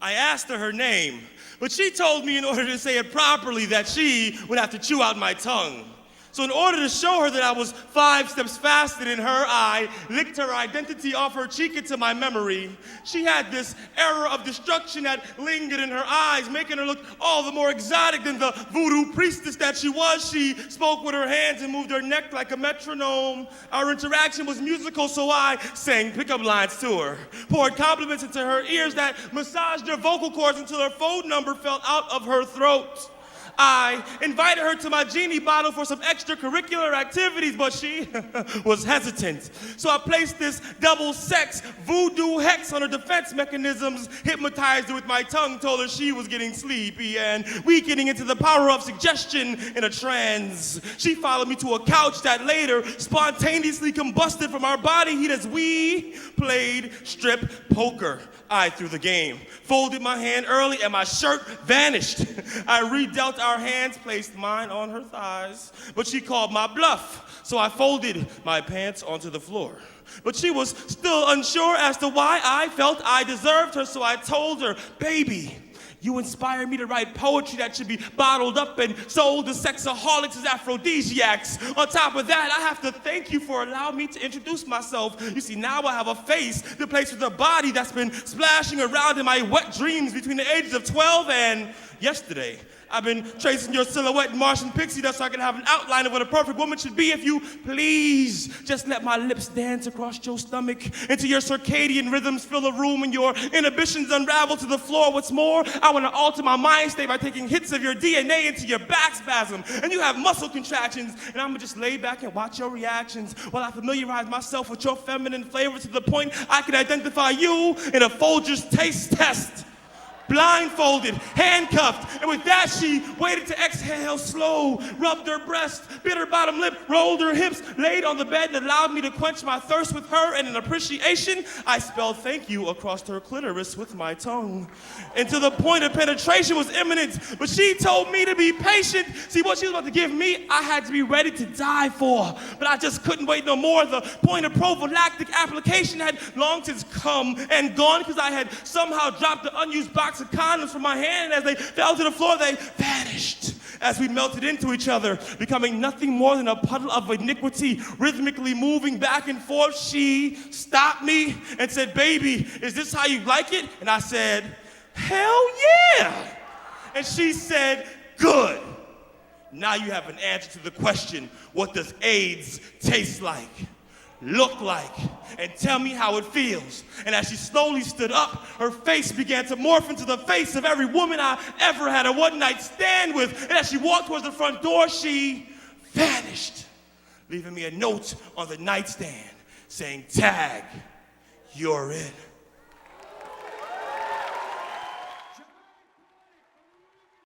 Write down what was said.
I asked her name, but she told me in order to say it properly that she would have to chew out my tongue. So in order to show her that I was 5 steps faster than her, I licked her identity off her cheek into my memory. She had this era of destruction that lingered in her eyes, making her look all the more exotic than the voodoo priestess that she was. She spoke with her hands and moved her neck like a metronome. Our interaction was musical, so I sang pickup lines to her, poured compliments into her ears that massaged her vocal cords until her phone number fell out of her throat. I invited her to my genie bottle for some extracurricular activities, but she was hesitant. So I placed this double-sex voodoo hex on her defense mechanisms, hypnotized her with my tongue, told her she was getting sleepy, and weakening into the power of suggestion in a trance. She followed me to a couch that later spontaneously combusted from our body heat as we played strip poker. I threw the game, folded my hand early, and my shirt vanished. I redealt our hands, placed mine on her thighs, but she called my bluff, so I folded my pants onto the floor. But she was still unsure as to why I felt I deserved her, so I told her, baby, you inspired me to write poetry that should be bottled up and sold to sexaholics as aphrodisiacs. On top of that, I have to thank you for allowing me to introduce myself. You see, now I have a face replaced with a body that's been splashing around in my wet dreams between the ages of 12 and yesterday. I've been tracing your silhouette in Marsh and pixie dust so I can have an outline of what a perfect woman should be. If you please, just let my lips dance across your stomach into your circadian rhythms, fill the room, and your inhibitions unravel to the floor. What's more, I want to alter my mind state by taking hits of your DNA into your back spasm. And you have muscle contractions, and I'm going to just lay back and watch your reactions while I familiarize myself with your feminine flavor to the point I can identify you in a Folgers taste test. Blindfolded, handcuffed, and with that she waited to exhale slow, rubbed her breast, bit her bottom lip, rolled her hips, laid on the bed and allowed me to quench my thirst with her, and in appreciation, I spelled thank you across her clitoris with my tongue. And to the point of penetration was imminent, but she told me to be patient. See, what she was about to give me, I had to be ready to die for, but I just couldn't wait no more. The point of prophylactic application had long since come and gone because I had somehow dropped the unused box of condoms from my hand, and as they fell to the floor, they vanished as we melted into each other, becoming nothing more than a puddle of iniquity, rhythmically moving back and forth. She stopped me and said, baby, is this how you like it? And I said, hell yeah. And she said, good. Now you have an answer to the question, what does AIDS taste like, look like, and tell me how it feels. And as she slowly stood up, her face began to morph into the face of every woman I ever had a one-night stand with. And as she walked towards the front door, she vanished, leaving me a note on the nightstand saying, tag, you're it.